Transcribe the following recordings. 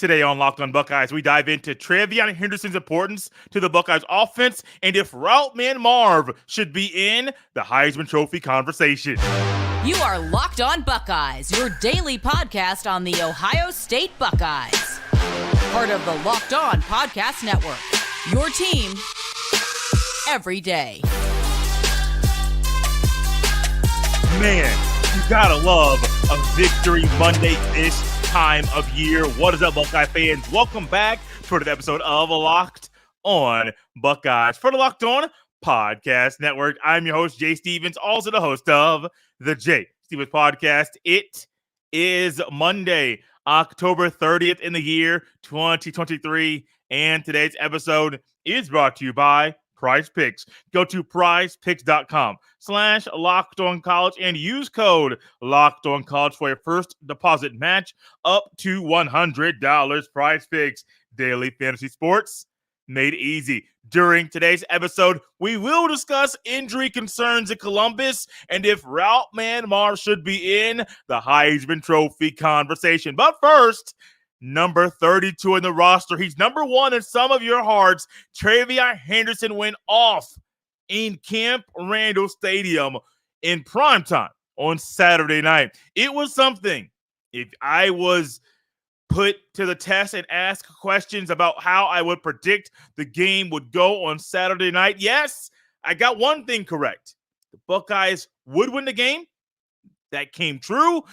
Today on Locked on Buckeyes, we dive into TreVeyon Henderson's importance to the Buckeyes offense and if Route Man Marv should be in the Heisman Trophy conversation. You are Locked on Buckeyes, your daily podcast on the Ohio State Buckeyes. Part of the Locked on Podcast Network, your team every day. Man, you gotta love a Victory Monday this time of year. What is up, Buckeye fans? Welcome back to another episode of Locked on Buckeyes for the Locked on Podcast Network. I'm your host, Jay Stevens, also the host of the Jay Stevens Podcast. It is Monday, October 30th in the year 2023, and today's episode is brought to you by PrizePicks. Go to prizepicks.com/LockedOnCollege and use code LockedOnCollege for your first deposit match up to $100. PrizePicks, daily fantasy sports made easy. During today's episode, we will discuss injury concerns in Columbus and if Route Man Marv should be in the Heisman Trophy conversation. But first, number 32 in the roster. He's number one in some of your hearts. TreVeyon Henderson went off in Camp Randall Stadium in primetime on Saturday night. It was something. If I was put to the test and ask questions about how I would predict the game would go on Saturday night, yes, I got one thing correct. The Buckeyes would win the game. That came true.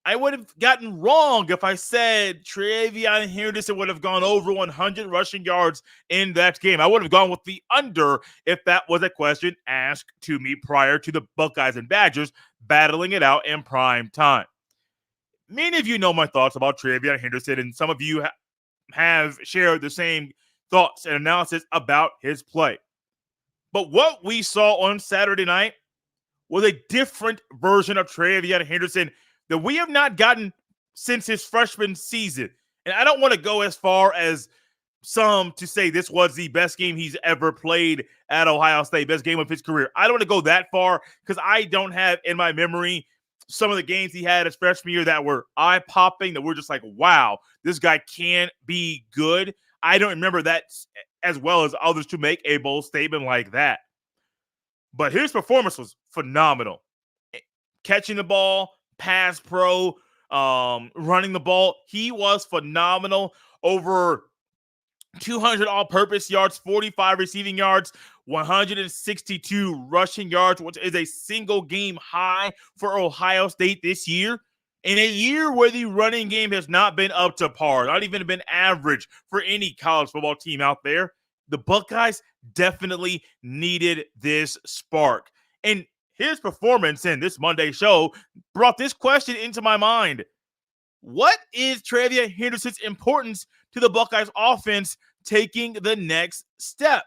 I would have gotten wrong if I said TreVeyon Henderson would have gone over 100 rushing yards in that game. I would have gone with the under if that was a question asked to me prior to the Buckeyes and Badgers battling it out in prime time. Many of you know my thoughts about TreVeyon Henderson, and some of you have shared the same thoughts and analysis about his play. But what we saw on Saturday night was a different version of TreVeyon Henderson that we have not gotten since his freshman season. And I don't want to go as far as some to say this was the best game he's ever played at Ohio State, best game of his career. I don't want to go that far because I don't have in my memory some of the games he had his freshman year that were eye-popping, that we're just like, wow, this guy can be good. I don't remember that as well as others to make a bold statement like that. But his performance was phenomenal. Catching the ball, pass pro, running the ball. He was phenomenal. Over 200 all-purpose yards, 45 receiving yards, 162 rushing yards, which is a single game high for Ohio State this year. In a year where the running game has not been up to par, not even been average for any college football team out there, the Buckeyes definitely needed this spark. And his performance in this Monday show brought this question into my mind. What is TreVeyon Henderson's importance to the Buckeyes offense taking the next step?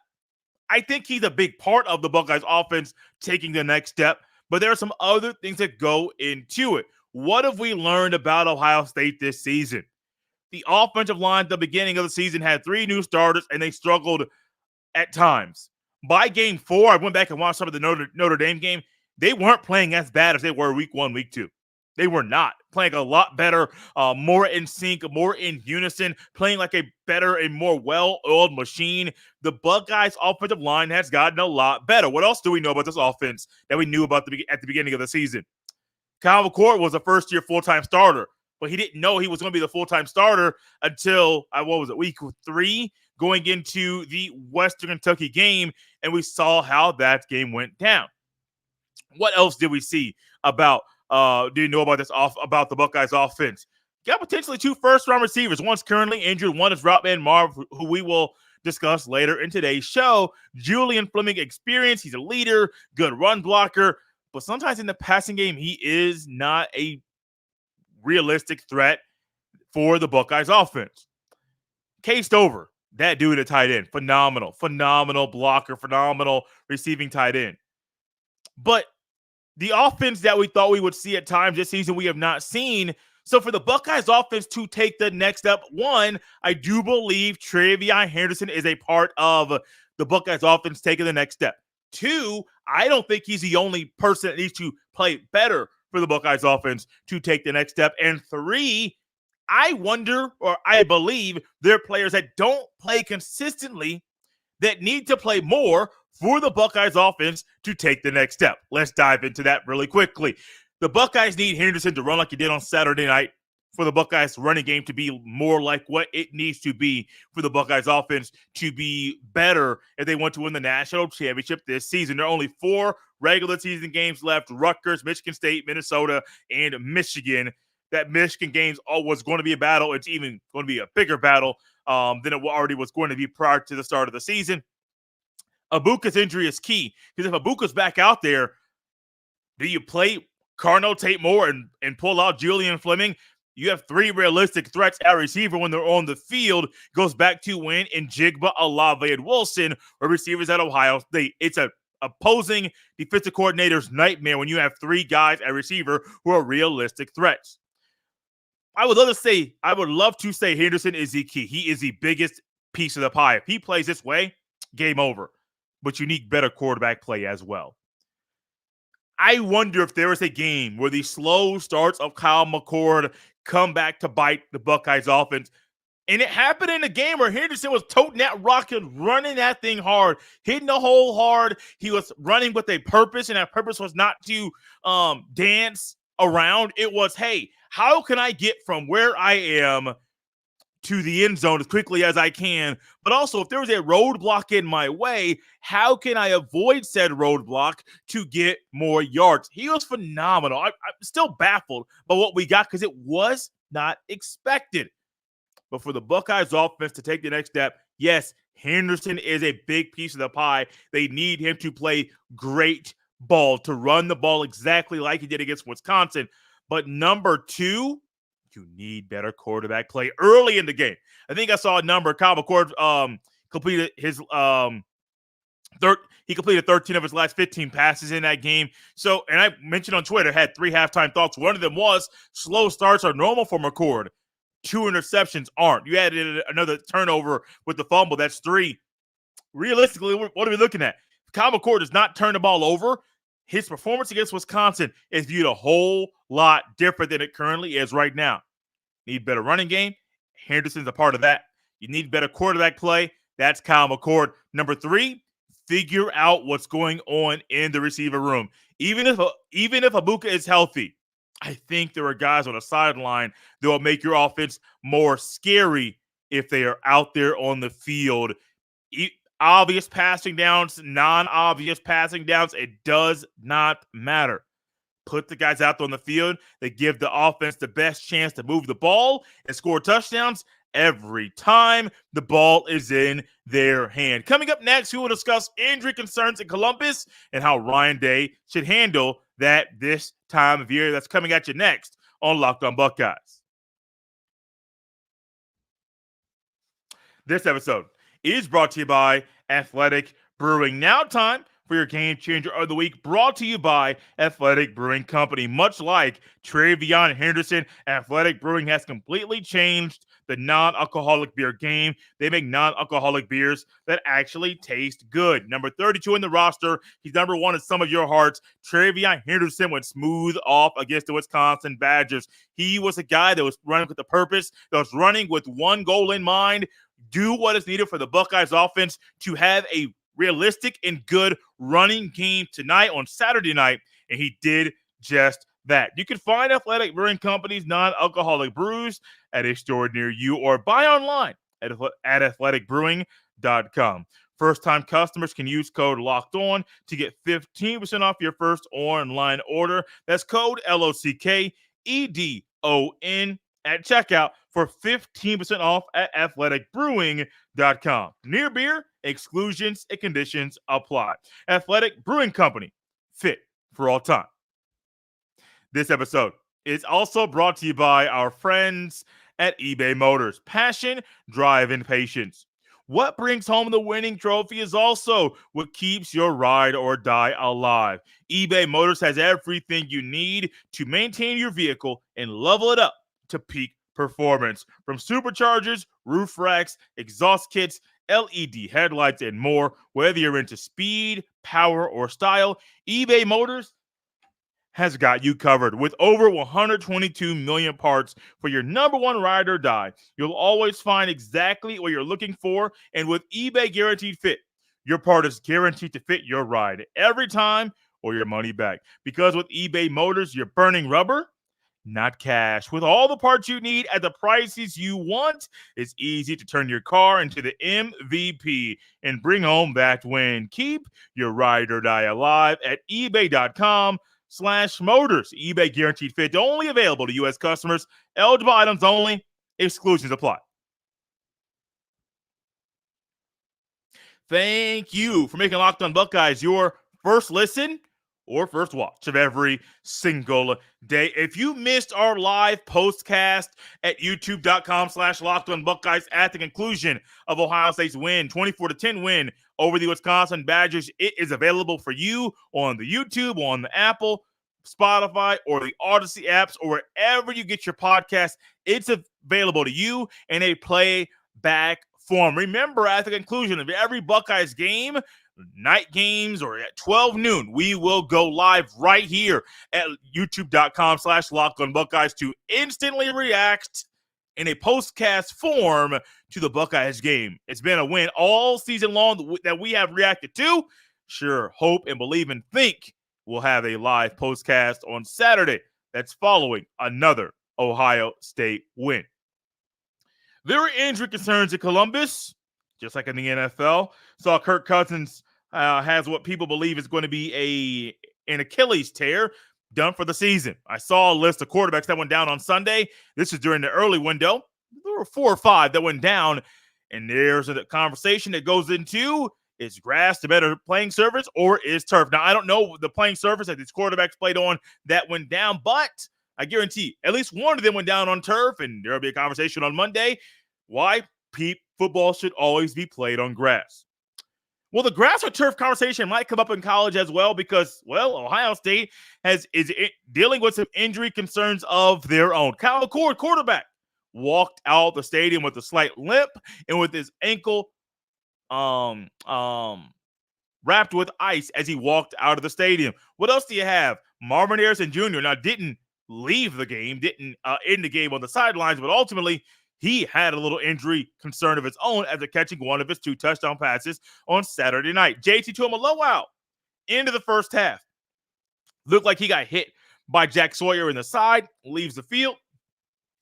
I think he's a big part of the Buckeyes offense taking the next step, but there are some other things that go into it. What have we learned about Ohio State this season? The offensive line at the beginning of the season had 3 new starters, and they struggled at times. By game 4, I went back and watched some of the Notre Dame game. They weren't playing as bad as they were week 1, week 2. They were not playing a lot better, more in sync, more in unison, playing like a better and more well-oiled machine. The Buckeyes' offensive line has gotten a lot better. What else do we know about this offense that we knew about at the beginning of the season? Kyle McCord was a first-year full-time starter, but he didn't know he was going to be the full-time starter until, week 3, going into the Western Kentucky game, and we saw how that game went down. What else did we see about do you know about about the Buckeyes offense? Got potentially 2 first-round receivers. One's currently injured. One is Route Man Marv, who we will discuss later in today's show. Julian Fleming experience. He's a leader, good run blocker. But sometimes in the passing game, he is not a realistic threat for the Buckeyes offense. Case Stover, that dude at tight end. Phenomenal blocker, phenomenal receiving tight end. But the offense that we thought we would see at times this season, we have not seen. So for the Buckeyes offense to take the next step, one, I do believe TreVeyon Henderson is a part of the Buckeyes offense taking the next step. 2, I don't think he's the only person that needs to play better for the Buckeyes offense to take the next step. And 3, I wonder, or I believe there are players that don't play consistently that need to play more for the Buckeyes offense to take the next step. Let's dive into that really quickly. The Buckeyes need Henderson to run like he did on Saturday night for the Buckeyes running game to be more like what it needs to be for the Buckeyes offense to be better if they want to win the national championship this season. There are only 4 regular season games left: Rutgers, Michigan State, Minnesota, and Michigan. That Michigan game's was going to be a battle. It's even going to be a bigger battle than it already was going to be prior to the start of the season. Abuka's injury is key, because if Abuka's back out there, do you play Carnell Tate Moore and pull out Julian Fleming? You have 3 realistic threats at receiver when they're on the field. Goes back to Wynn and Jigba, Olave, and Wilson, or receivers at Ohio State. It's a opposing defensive coordinator's nightmare when you have 3 guys at receiver who are realistic threats. I would love to say Henderson is the key. He is the biggest piece of the pie. If he plays this way, game over. But you need better quarterback play as well. I wonder if there is a game where the slow starts of Kyle McCord come back to bite the Buckeyes offense. And it happened in a game where Henderson was toting that rock and running that thing hard, hitting the hole hard. He was running with a purpose, and that purpose was not to dance around. It was, hey, how can I get from where I am to the end zone as quickly as I can? But also, if there was a roadblock in my way, how can I avoid said roadblock to get more yards? He was phenomenal. I'm still baffled by what we got, because it was not expected. But for the Buckeyes offense to take the next step, yes, Henderson is a big piece of the pie. They need him to play great ball, to run the ball exactly like he did against Wisconsin. But number 2, you need better quarterback play early in the game. I think I saw a number. Kyle McCord completed his he completed 13 of his last 15 passes in that game. So, and I mentioned on Twitter, had 3 halftime thoughts. One of them was slow starts are normal for McCord. 2 interceptions aren't. You added another turnover with the fumble. That's 3. Realistically, what are we looking at? Kyle McCord does not turn the ball over. His performance against Wisconsin is viewed a whole lot different than it currently is right now. Need better running game. Henderson's a part of that. You need better quarterback play. That's Kyle McCord. Number 3, figure out what's going on in the receiver room. Even if Abuka is healthy, I think there are guys on the sideline that will make your offense more scary if they are out there on the field. Obvious passing downs, non-obvious passing downs, it does not matter. Put the guys out there on the field that give the offense the best chance to move the ball and score touchdowns every time the ball is in their hand. Coming up next, we will discuss injury concerns in Columbus and how Ryan Day should handle that this time of year. That's coming at you next on Locked On Buckeyes. This episode is brought to you by Athletic Brewing. Now time for your game changer of the week, brought to you by Athletic Brewing Company. Much like TreVeyon Henderson, Athletic Brewing has completely changed the non-alcoholic beer game. They make non-alcoholic beers that actually taste good. Number 32 in the roster. He's number 1 in some of your hearts. TreVeyon Henderson went smooth off against the Wisconsin Badgers. He was a guy that was running with a purpose, that was running with one goal in mind: do what is needed for the Buckeyes offense to have a realistic and good running game tonight on Saturday night, and he did just that. You can find Athletic Brewing Company's non-alcoholic brews at a store near you, or buy online at athleticbrewing.com. First-time customers can use code LOCKEDON to get 15% off your first online order. That's code LOCKEDON at checkout for 15% off at athleticbrewing.com. Near beer, exclusions and conditions apply. Athletic Brewing Company, fit for all time. This episode is also brought to you by our friends at eBay Motors. Passion, drive, and patience. What brings home the winning trophy is also what keeps your ride or die alive. eBay Motors has everything you need to maintain your vehicle and level it up to peak performance. From superchargers, roof racks, exhaust kits, LED headlights, and more. Whether you're into speed, power, or style, eBay Motors has got you covered. With over 122 million parts for your number one ride or die, you'll always find exactly what you're looking for. And with eBay Guaranteed Fit, your part is guaranteed to fit your ride every time or your money back. Because with eBay Motors, you're burning rubber, not cash. With all the parts you need at the prices you want, it's easy to turn your car into the MVP and bring home that win. Keep your ride or die alive at ebay.com/motors. eBay Guaranteed Fit, only available to U.S. customers. Eligible items only. Exclusions apply. Thank you for making Locked On Buckeyes your first listen or first watch of every single day. If you missed our live postcast at youtube.com/LockedOnBuckeyes at the conclusion of Ohio State's win, 24-10 win over the Wisconsin Badgers, it is available for you on the YouTube, on the Apple, Spotify, or the Odyssey apps, or wherever you get your podcast. It's available to you in a playback form. Remember, at the conclusion of every Buckeyes game, night games, or at 12 noon, we will go live right here at youtube.com/LockedOnBuckeyes to instantly react in a postcast form to the Buckeyes game. It's been a win all season long that we have reacted to. Sure, hope and believe and think we'll have a live postcast on Saturday that's following another Ohio State win. There are injury concerns in Columbus, just like in the NFL. Saw Kirk Cousins has what people believe is going to be an Achilles tear, done for the season. I saw a list of quarterbacks that went down on Sunday. This is during the early window. There were 4 or 5 that went down, and there's a conversation that goes into, is grass the better playing surface or is turf? Now, I don't know the playing surface that these quarterbacks played on that went down, but I guarantee at least one of them went down on turf, and there'll be a conversation on Monday. Why? Football should always be played on grass. Well, the grass or turf conversation might come up in college as well because, well, Ohio State is dealing with some injury concerns of their own. Kyle McCord, quarterback, walked out the stadium with a slight limp and with his ankle wrapped with ice as he walked out of the stadium. What else do you have? Marvin Harrison Jr. now didn't leave the game, didn't end the game on the sidelines, but ultimately he had a little injury concern of his own after catching one of his 2 touchdown passes on Saturday night. JT Tuimoloau into the first half. Looked like he got hit by Jack Sawyer in the side, leaves the field,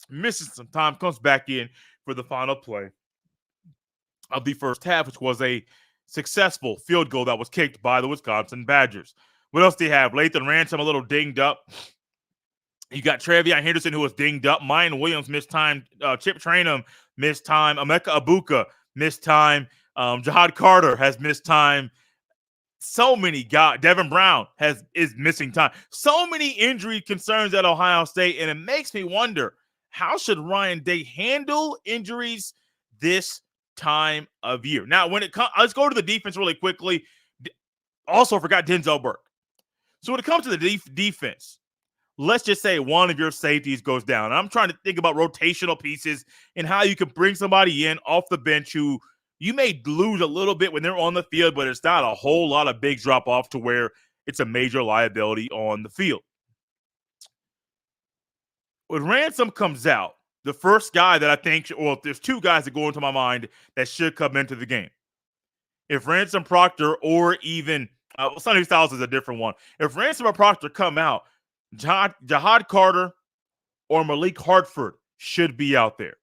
misses some time, comes back in for the final play of the first half, which was a successful field goal that was kicked by the Wisconsin Badgers. What else do you have? Lathan Ransom a little dinged up. You got TreVeyon Henderson, who was dinged up. Mayan Williams missed time. Chip Trainum missed time. Emeka Abuka missed time. Jahad Carter has missed time. So many guys. Devin Brown is missing time. So many injury concerns at Ohio State, and it makes me wonder, how should Ryan Day handle injuries this time of year? Now, when it comes, let's go to the defense really quickly. Also forgot Denzel Burke. So when it comes to the defense, let's just say one of your safeties goes down. I'm trying to think about rotational pieces and how you can bring somebody in off the bench who you may lose a little bit when they're on the field, but it's not a whole lot of big drop off to where it's a major liability on the field. When Ransom comes out, the first guy that I think, well, there's 2 guys that go into my mind that should come into the game. If Ransom Proctor or even Sonny Styles is a different one. If Ransom or Proctor come out, Jahad Carter or Malik Hartford should be out there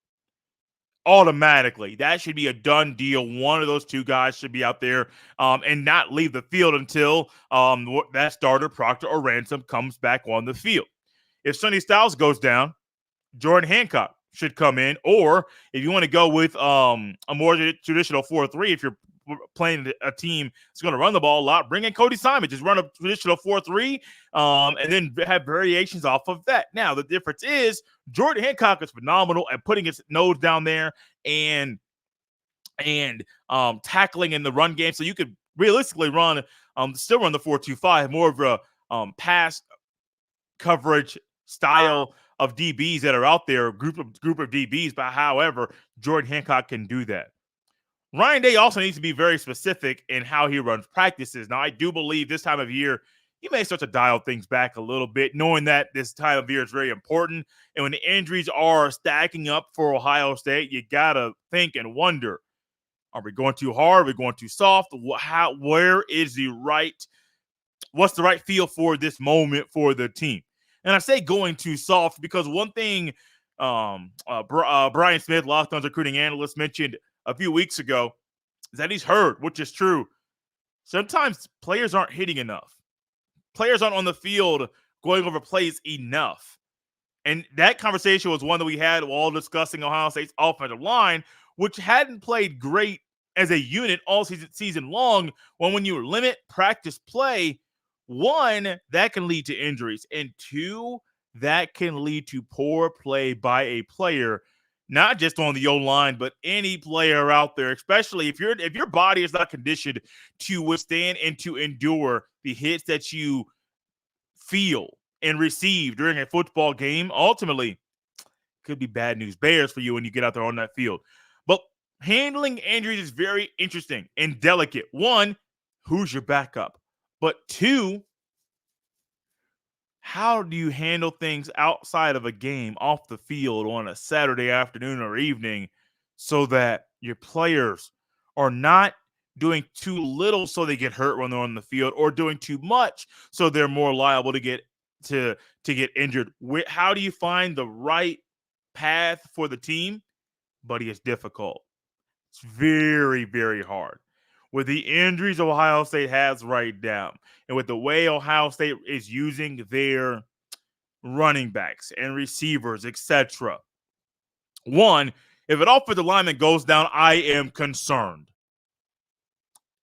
automatically. That should be a done deal. One of those 2 guys should be out there and not leave the field until that starter, Proctor or Ransom, comes back on the field. If Sonny Styles goes down, Jordan Hancock should come in. Or if you want to go with a more traditional 4-3, if you're playing a team that's going to run the ball a lot, bring in Cody Simon. Just run a traditional 4-3 and then have variations off of that. Now, the difference is Jordan Hancock is phenomenal at putting his nose down there and tackling in the run game. So you could realistically still run the 4-2-5, more of a pass coverage style of DBs that are out there, group of DBs. But however, Jordan Hancock can do that. Ryan Day also needs to be very specific in how he runs practices. Now, I do believe this time of year you may start to dial things back a little bit, knowing that this time of year is very important. And when the injuries are stacking up for Ohio State, you got to think and wonder, are we going too hard? Are we going too soft? Where is what's the right feel for this moment for the team? And I say going too soft because one thing Brian Smith, Locked On's recruiting analyst, mentioned a few weeks ago is that he's heard, which is true. Sometimes players aren't hitting enough. Players aren't on the field going over plays enough. And that conversation was one that we had while discussing Ohio State's offensive line, which hadn't played great as a unit all season long. When you limit practice play, one, that can lead to injuries, and two, that can lead to poor play by a player, not just on the O-line, but any player out there, especially if your body is not conditioned to withstand and to endure the hits that you feel and receive during a football game. Ultimately, could be bad news bears for you when you get out there on that field. But handling injuries is very interesting and delicate. One, who's your backup? But two, how do you handle things outside of a game, off the field on a Saturday afternoon or evening, so that your players are not doing too little so they get hurt when they're on the field, or doing too much so they're more liable to get injured? How do you find the right path for the team? Buddy, it's difficult. It's very, very hard. With the injuries Ohio State has right now, and with the way Ohio State is using their running backs and receivers, etc. One, if an offensive lineman goes down, I am concerned.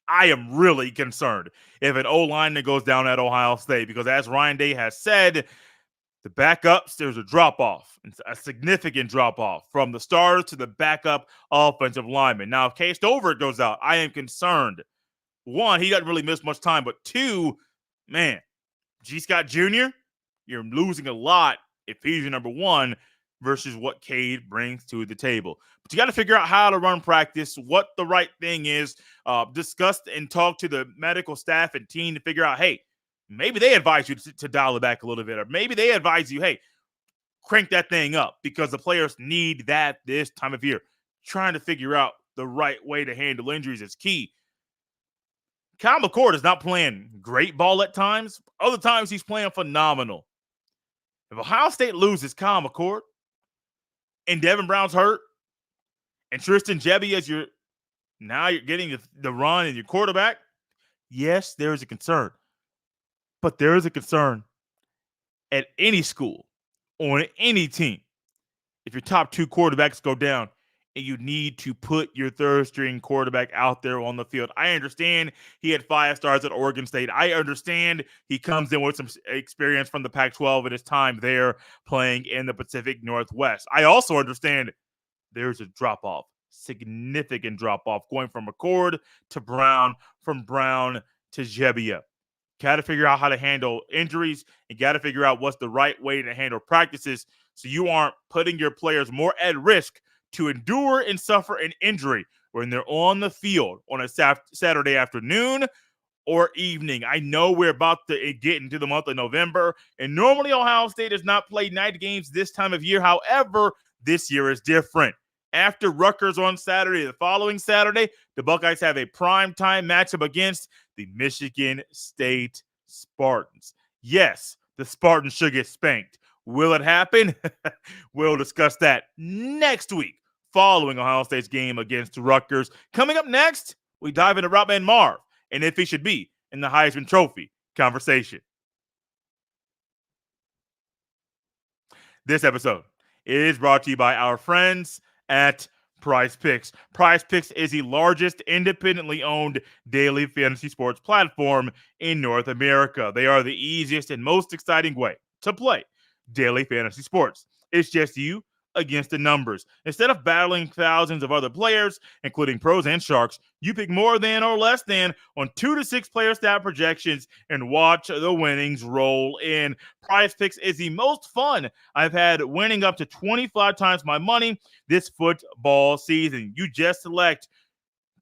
I am really concerned if an O-lineman goes down at Ohio State, because as Ryan Day has said, the backups, there's a drop-off, a significant drop-off from the starters to the backup offensive lineman. Now, if Case Stover goes out, I am concerned. One, he doesn't really miss much time, but two, man, G. Scott Jr., you're losing a lot if he's your number one versus what Cade brings to the table. But you got to figure out how to run practice, what the right thing is, discuss and talk to the medical staff and team to figure out, hey, maybe they advise you to dial it back a little bit, or maybe they advise you, hey, crank that thing up because the players need that this time of year. Trying to figure out the right way to handle injuries is key. Kyle McCord is not playing great ball at times. Other times he's playing phenomenal. If Ohio State loses Kyle McCord and Devin Brown's hurt and Tristan Jebbia as you're getting the run and your quarterback, yes, there is a concern. But there is a concern at any school, on any team, if your top two quarterbacks go down and you need to put your third-string quarterback out there on the field. I understand he had 5 stars at Oregon State. I understand he comes in with some experience from the Pac-12 and his time there playing in the Pacific Northwest. I also understand there's a drop-off, significant drop-off, going from McCord to Brown, from Brown to Jebbia. Got to figure out how to handle injuries, and got to figure out what's the right way to handle practices so you aren't putting your players more at risk to endure and suffer an injury when they're on the field on a Saturday afternoon or evening. I know we're about to get into the month of November, and normally Ohio State does not play night games this time of year. However, this year is different. After Rutgers on Saturday, the following Saturday, the Buckeyes have a primetime matchup against the Michigan State Spartans. Yes, the Spartans should get spanked. Will it happen? We'll discuss that next week following Ohio State's game against Rutgers. Coming up next, we dive into Robman Marv and if he should be in the Heisman Trophy conversation. This episode is brought to you by our friends at PrizePicks. PrizePicks is the largest independently owned daily fantasy sports platform in North America. They are the easiest and most exciting way to play daily fantasy sports. It's just you against the numbers. Instead of battling thousands of other players, including pros and sharks, you pick more than or less than on 2 to 6 player stat projections and watch the winnings roll in. PrizePicks is the most fun I've had, winning up to 25 times my money this football season. You just select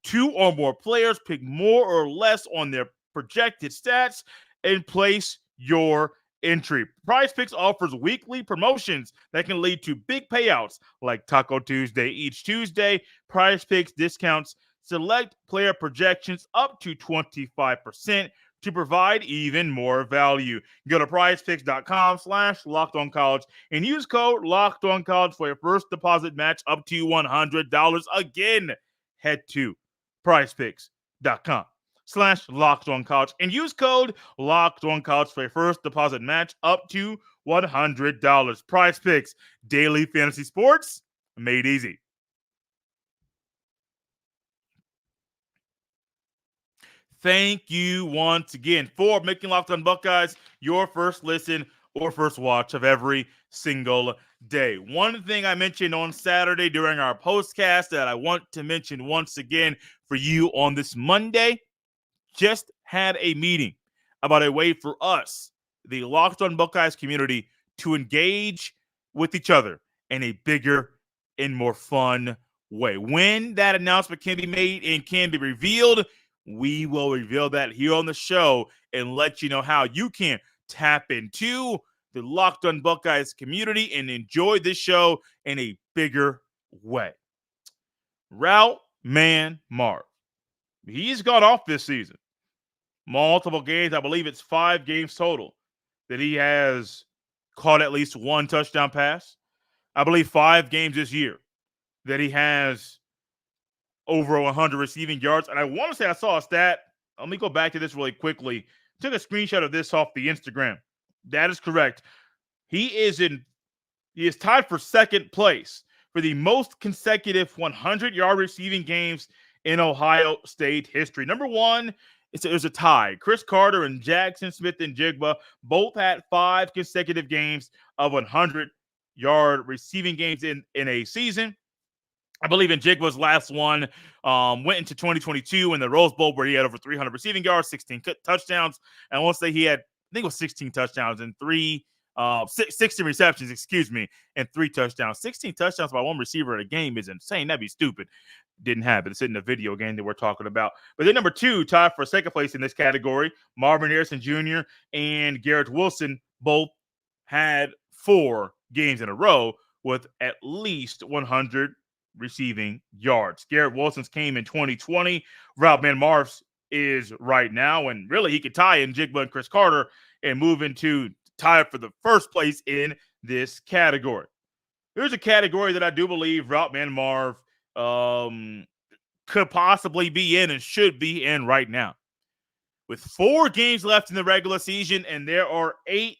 2 or more players, pick more or less on their projected stats, and place your entry. PrizePicks offers weekly promotions that can lead to big payouts like Taco Tuesday each Tuesday. PrizePicks discounts select player projections up to 25% to provide even more value. Go to prizepicks.com/lockedoncollege and use code LOCKEDONCollege for your first deposit match up to $100. Again, head to prizepicks.com/lockedoncollege and use code LOCKEDONCollege for your first deposit match up to $100. PrizePicks, daily fantasy sports made easy. Thank you once again for making Locked On Buckeyes your first listen or first watch of every single day. One thing I mentioned on Saturday during our postcast that I want to mention once again for you on this Monday, just had a meeting about a way for us, the Locked On Buckeyes community, to engage with each other in a bigger and more fun way. When that announcement can be made and can be revealed, we will reveal that here on the show and let you know how you can tap into the Locked On Buckeyes community and enjoy this show in a bigger way. Route Man Marv. He's gone off this season. Multiple games. I believe it's 5 games total that he has caught at least one touchdown pass. I believe 5 games this year that he has over 100 receiving yards. And I want to say I saw a stat. Let me go back to this really quickly. Took a screenshot of this off the Instagram. That is correct. He is tied for second place for the most consecutive 100-yard receiving games in Ohio State history. Number one, it was a tie. Chris Carter and Jackson Smith-Njigba both had 5 consecutive games of 100-yard receiving games in a season. I believe Njigba's last one went into 2022 in the Rose Bowl where he had over 300 receiving yards, 16 touchdowns. And I want to say he had, I think it was 16 touchdowns and 16 receptions, and 3 touchdowns. 16 touchdowns by one receiver in a game is insane. That'd be stupid. Didn't happen. It's in the video game that we're talking about. But then number 2, tied for second place in this category, Marvin Harrison Jr. and Garrett Wilson both had 4 games in a row with at least 100 receiving yards. Garrett Wilson's came in 2020. Route Man Marv's is right now, and really he could tie in Njigba and Chris Carter and move into tie for the first place in this category. Here's a category that I do believe Route Man Marv could possibly be in and should be in right now. With 4 games left in the regular season, and there are 8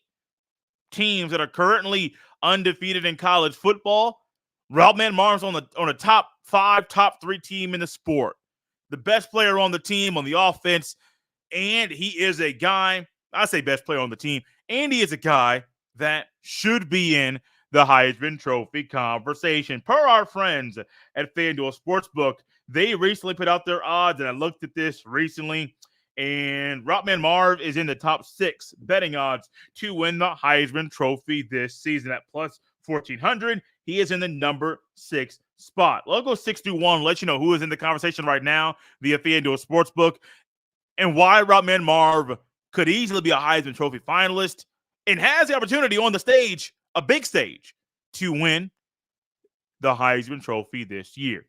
teams that are currently undefeated in college football, Route Man Marv's on a top 5, top 3 team in the sport. The best player on the team on the offense, and he is a guy, I say best player on the team, and he is a guy that should be in the Heisman Trophy conversation. Per our friends at FanDuel Sportsbook, they recently put out their odds, and I looked at this recently, and Route Man Marv is in the top 6 betting odds to win the Heisman Trophy this season at plus 1,400. He is in the number 6 spot. Logo 621 let you know who is in the conversation right now via FanDuel Sportsbook and why Route Man Marv could easily be a Heisman Trophy finalist and has the opportunity on the stage, a big stage, to win the Heisman Trophy this year.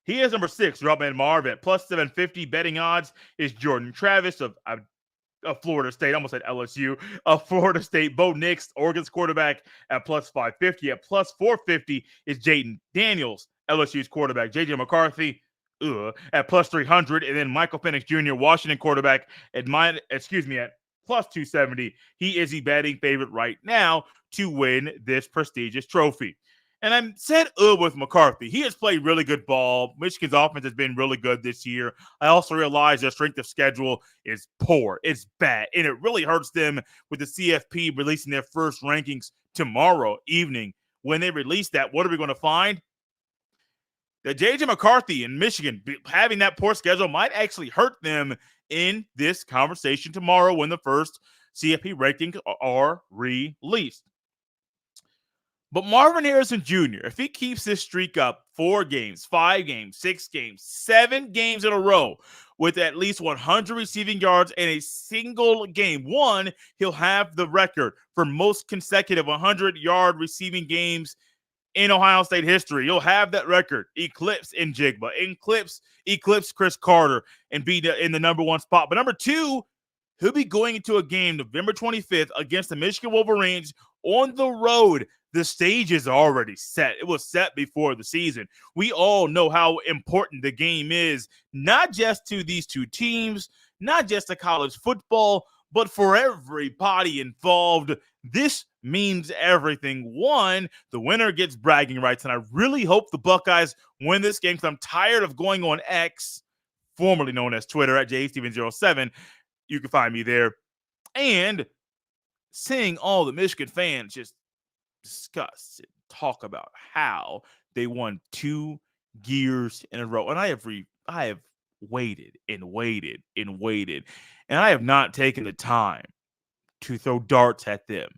He is number 6, Route Man Marv at plus 750. Betting odds is Jordan Travis of Florida State, almost at LSU, of Florida State. Bo Nix, Oregon's quarterback, at plus 550. At plus 450 is Jaden Daniels, LSU's quarterback. JJ McCarthy, at plus 300. And then Michael Penix Jr., Washington quarterback, at plus 270. He is the betting favorite right now to win this prestigious trophy. And I said with McCarthy. He has played really good ball. Michigan's offense has been really good this year. I also realize their strength of schedule is poor. It's bad. And it really hurts them with the CFP releasing their first rankings tomorrow evening. When they release that, what are we going to find? That J.J. McCarthy in Michigan having that poor schedule might actually hurt them in this conversation tomorrow when the first CFP rankings are released. But Marvin Harrison Jr., if he keeps this streak up 4 games, 5 games, 6 games, 7 games in a row with at least 100 receiving yards in a single game, he'll have the record for most consecutive 100-yard receiving games in Ohio State history. You'll have that record. Eclipse Njigba, eclipse Chris Carter, and be in the number 1 spot. But number 2, he'll be going into a game November 25th against the Michigan Wolverines on the road. The stage is already set. It was set before the season. We all know how important the game is, not just to these two teams, not just to college football, but for everybody involved. This means everything. 1, the winner gets bragging rights, and I really hope the Buckeyes win this game because I'm tired of going on X, formerly known as Twitter, at jsteven07. You can find me there. And seeing all the Michigan fans just discuss and talk about how they won 2 years in a row. And I have waited and waited and waited, and I have not taken the time to throw darts at them.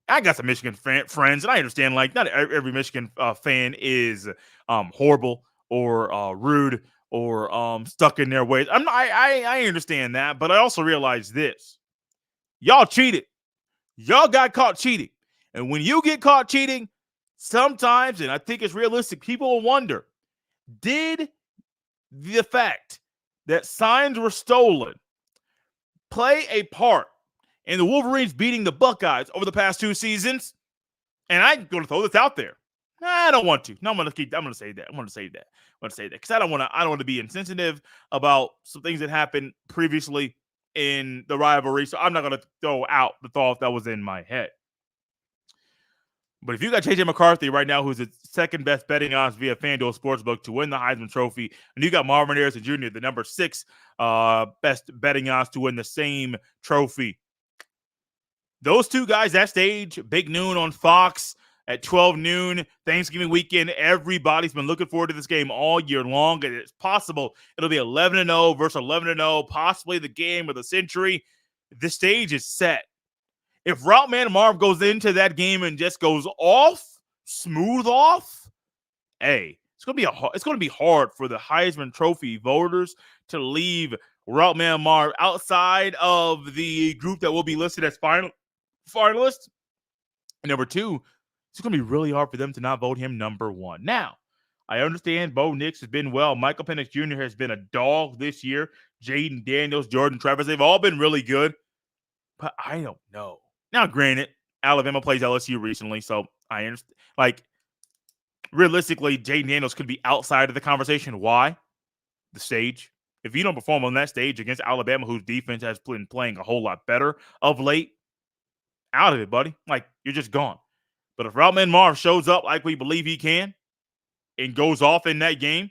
I got some Michigan friends, and I understand, like, not every Michigan fan is horrible or rude or stuck in their ways. I understand that, but I also realize this. Y'all cheated. Y'all got caught cheating. And when you get caught cheating, sometimes, and I think it's realistic, people will wonder, did the fact that signs were stolen play a part in the Wolverines beating the Buckeyes over the past 2 seasons? And I'm going to throw this out there. I don't want to. No, I'm going to say that. Because I don't want to be insensitive about some things that happened previously in the rivalry. So I'm not going to throw out the thought that was in my head. But if you got JJ McCarthy right now, who's the second best betting odds via FanDuel Sportsbook to win the Heisman Trophy, and you got Marvin Harrison Jr., the number 6 best betting odds to win the same trophy. Those 2 guys, that stage, big noon on Fox at 12 noon, Thanksgiving weekend, everybody's been looking forward to this game all year long, and it's possible it'll be 11-0 versus 11-0, possibly the game of the century. The stage is set. If Route Man Marv goes into that game and just goes off, smooth off, hey, it's gonna be hard for the Heisman Trophy voters to leave Route Man Marv outside of the group that will be listed as finalists. And number 2, it's gonna be really hard for them to not vote him number 1. Now, I understand Bo Nix has been well. Michael Penix Jr. has been a dog this year. Jaden Daniels, Jordan Travis, they've all been really good. But I don't know. Now, granted, Alabama plays LSU recently, so I understand. Like, realistically, Jaden Daniels could be outside of the conversation. Why? The stage. If you don't perform on that stage against Alabama, whose defense has been playing a whole lot better of late, out of it, buddy. Like, you're just gone. But if Route Man Marv shows up like we believe he can and goes off in that game,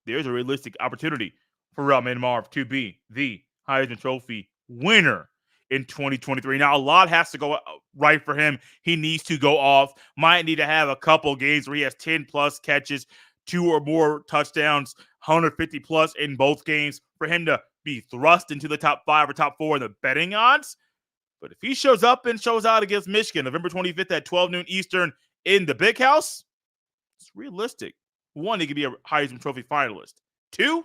there's a realistic opportunity for Route Man Marv to be the Heisman Trophy winner in 2023. Now, a lot has to go right for him. He needs to go off. Might need to have a couple games where he has 10-plus catches, 2 or more touchdowns, 150-plus in both games for him to be thrust into the top 5 or top 4 in the betting odds. But if he shows up and shows out against Michigan, November 25th at 12 noon Eastern in the Big House, it's realistic. 1, he could be a Heisman Trophy finalist. 2,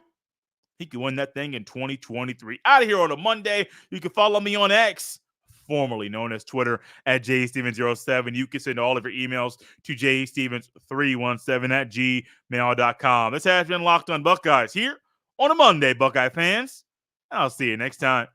he can win that thing in 2023. Out of here on a Monday. You can follow me on X, formerly known as Twitter, at jsteven07. You can send all of your emails to jstevens317@gmail.com. This has been Locked on Buckeyes here on a Monday, Buckeye fans. I'll see you next time.